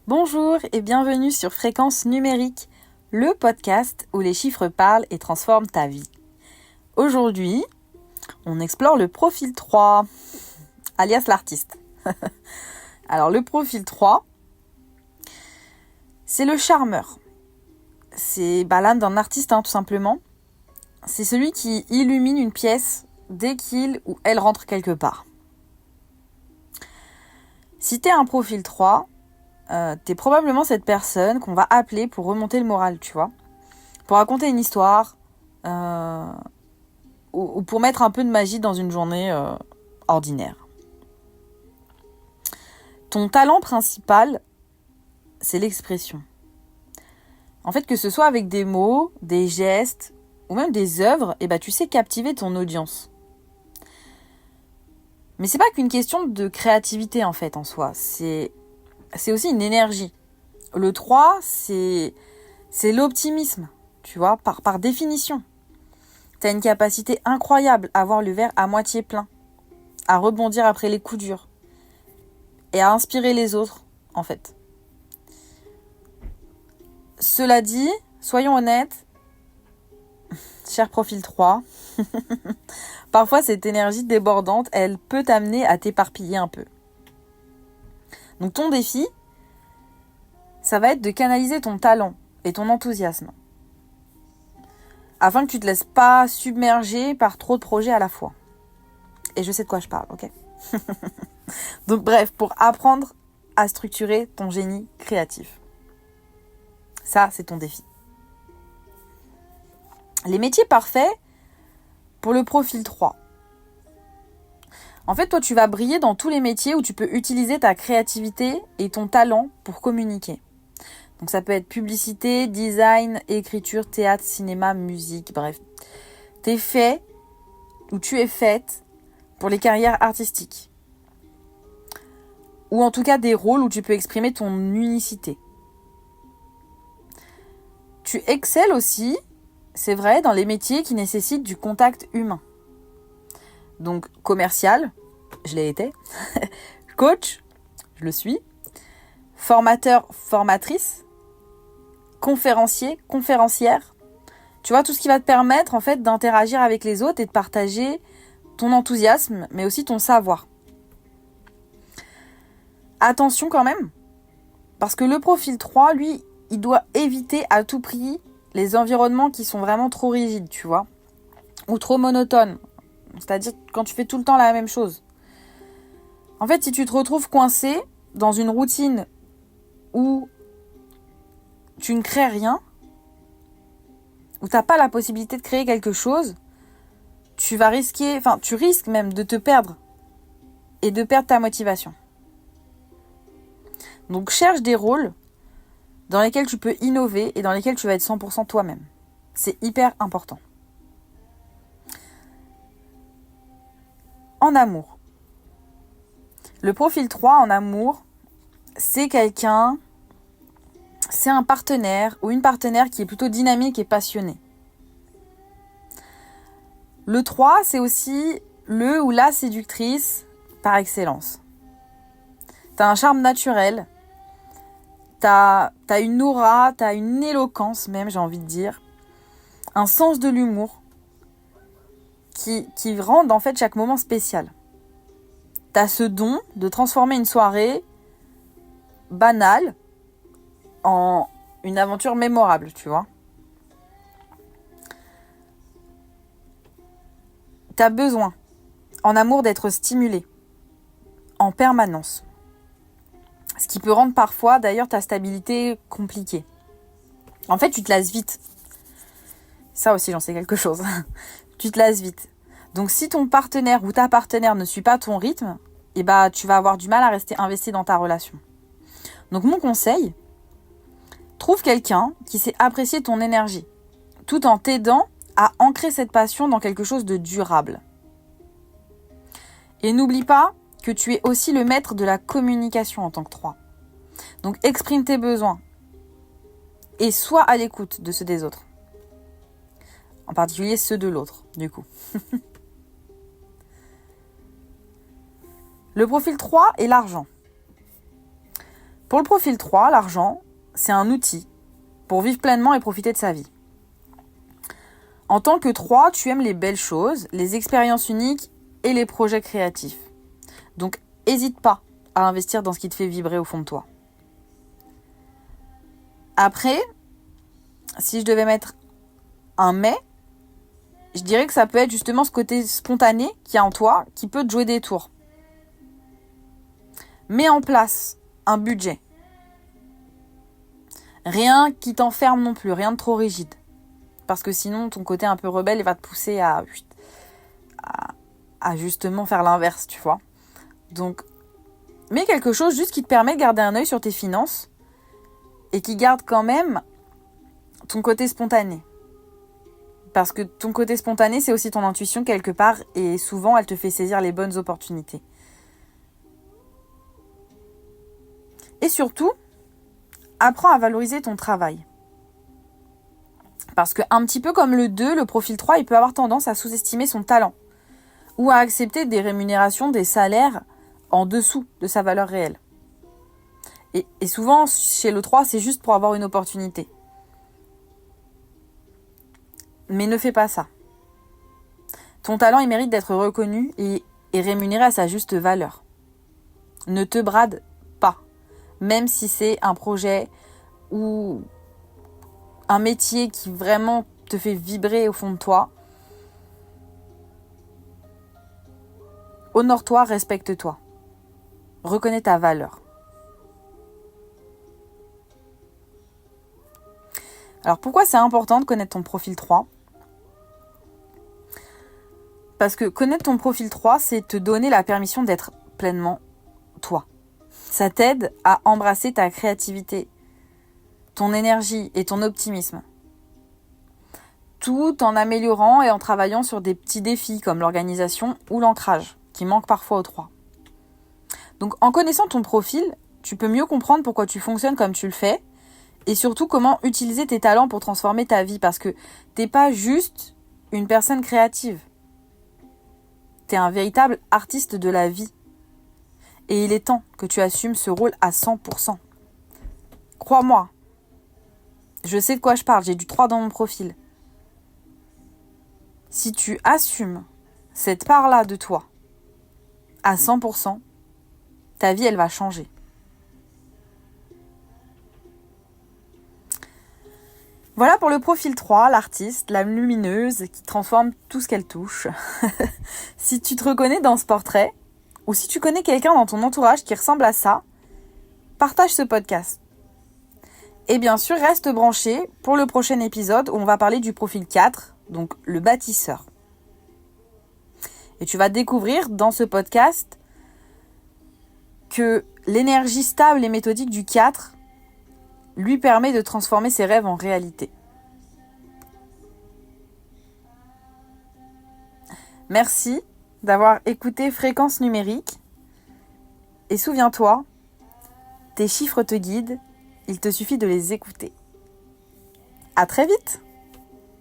Bonjour et bienvenue sur Fréquence Numérique, le podcast où les chiffres parlent et transforment ta vie. Aujourd'hui, on explore le profil 3, alias l'artiste. Alors le profil 3, c'est le charmeur. C'est l'âme d'un artiste tout simplement. C'est celui qui illumine une pièce dès qu'il ou elle rentre quelque part. Si t'es un profil 3, t'es probablement cette personne qu'on va appeler pour remonter le moral, tu vois. Pour raconter une histoire, ou pour mettre un peu de magie dans une journée ordinaire. Ton talent principal, c'est l'expression. En fait, que ce soit avec des mots, des gestes, ou même des œuvres, tu sais captiver ton audience. Mais c'est pas qu'une question de créativité en fait en soi, c'est aussi une énergie. Le 3, c'est l'optimisme, tu vois, par définition. T'as une capacité incroyable à voir le verre à moitié plein, à rebondir après les coups durs et à inspirer les autres, en fait. Cela dit, soyons honnêtes, cher profil 3, parfois cette énergie débordante, elle peut t'amener à t'éparpiller un peu. Donc ton défi, ça va être de canaliser ton talent et ton enthousiasme, afin que tu ne te laisses pas submerger par trop de projets à la fois. Et je sais de quoi je parle, ok? Donc bref, pour apprendre à structurer ton génie créatif. Ça, c'est ton défi. Les métiers parfaits pour le profil 3. En fait, toi, tu vas briller dans tous les métiers où tu peux utiliser ta créativité et ton talent pour communiquer. Donc ça peut être publicité, design, écriture, théâtre, cinéma, musique, bref. T'es fait ou tu es faite pour les carrières artistiques. Ou en tout cas des rôles où tu peux exprimer ton unicité. Tu excelles aussi, c'est vrai, dans les métiers qui nécessitent du contact humain. Donc commercial, je l'ai été. Coach, je le suis. Formateur, formatrice. Conférencier, conférencière. Tu vois, tout ce qui va te permettre en fait d'interagir avec les autres et de partager ton enthousiasme, mais aussi ton savoir. Attention quand même, parce que le profil 3, lui, il doit éviter à tout prix les environnements qui sont vraiment trop rigides, tu vois, ou trop monotones. C'est-à-dire quand tu fais tout le temps la même chose. En fait, si tu te retrouves coincé dans une routine où tu ne crées rien, où tu n'as pas la possibilité de créer quelque chose, tu risques même de te perdre et de perdre ta motivation. Donc cherche des rôles dans lesquels tu peux innover et dans lesquels tu vas être 100% toi-même. C'est hyper important. En amour. Le profil 3 en amour, c'est un partenaire ou une partenaire qui est plutôt dynamique et passionnée. Le 3, c'est aussi le ou la séductrice par excellence. T'as un charme naturel, t'as une aura, t'as une éloquence même, j'ai envie de dire, un sens de l'humour qui rend en fait chaque moment spécial. T'as ce don de transformer une soirée banale en une aventure mémorable, tu vois. T'as besoin, en amour, d'être stimulé en permanence. Ce qui peut rendre parfois, d'ailleurs, ta stabilité compliquée. En fait, tu te lasses vite. Ça aussi, j'en sais quelque chose. Tu te lasses vite. Donc, si ton partenaire ou ta partenaire ne suit pas ton rythme, tu vas avoir du mal à rester investi dans ta relation. Donc, mon conseil, trouve quelqu'un qui sait apprécier ton énergie, tout en t'aidant à ancrer cette passion dans quelque chose de durable. Et n'oublie pas que tu es aussi le maître de la communication en tant que 3. Donc exprime tes besoins et sois à l'écoute de ceux des autres. En particulier ceux de l'autre, du coup. Le profil 3 est l'argent. Pour le profil 3, l'argent, c'est un outil pour vivre pleinement et profiter de sa vie. En tant que 3, tu aimes les belles choses, les expériences uniques et les projets créatifs. Donc, n'hésite pas à investir dans ce qui te fait vibrer au fond de toi. Après, si je devais mettre un mais, je dirais que ça peut être justement ce côté spontané qu'il y a en toi qui peut te jouer des tours. Mets en place un budget. Rien qui t'enferme non plus, rien de trop rigide. Parce que sinon, ton côté un peu rebelle, il va te pousser à justement faire l'inverse, tu vois. Donc, mets quelque chose juste qui te permet de garder un œil sur tes finances et qui garde quand même ton côté spontané. Parce que ton côté spontané, c'est aussi ton intuition quelque part et souvent, elle te fait saisir les bonnes opportunités. Et surtout, apprends à valoriser ton travail. Parce que un petit peu comme le 2, le profil 3, il peut avoir tendance à sous-estimer son talent ou à accepter des rémunérations, des salaires en dessous de sa valeur réelle. Et souvent, chez le 3, c'est juste pour avoir une opportunité. Mais ne fais pas ça. Ton talent, il mérite d'être reconnu et rémunéré à sa juste valeur. Ne te brade pas, même si c'est un projet ou un métier qui vraiment te fait vibrer au fond de toi. Honore-toi, respecte-toi. Reconnais ta valeur. Alors pourquoi c'est important de connaître ton profil 3 ? Parce que connaître ton profil 3, c'est te donner la permission d'être pleinement toi. Ça t'aide à embrasser ta créativité, ton énergie et ton optimisme. Tout en améliorant et en travaillant sur des petits défis comme l'organisation ou l'ancrage, qui manquent parfois aux 3. Donc en connaissant ton profil, tu peux mieux comprendre pourquoi tu fonctionnes comme tu le fais et surtout comment utiliser tes talents pour transformer ta vie parce que t'es pas juste une personne créative. T'es un véritable artiste de la vie. Et il est temps que tu assumes ce rôle à 100%. Crois-moi, je sais de quoi je parle, j'ai du 3 dans mon profil. Si tu assumes cette part-là de toi à 100%, ta vie, elle va changer. Voilà pour le profil 3, l'artiste, l'âme lumineuse qui transforme tout ce qu'elle touche. Si tu te reconnais dans ce portrait, ou si tu connais quelqu'un dans ton entourage qui ressemble à ça, partage ce podcast. Et bien sûr, reste branché pour le prochain épisode où on va parler du profil 4, donc le bâtisseur. Et tu vas découvrir dans ce podcast que l'énergie stable et méthodique du 4 lui permet de transformer ses rêves en réalité. Merci d'avoir écouté Fréquence numérique. Et souviens-toi, tes chiffres te guident, il te suffit de les écouter. À très vite!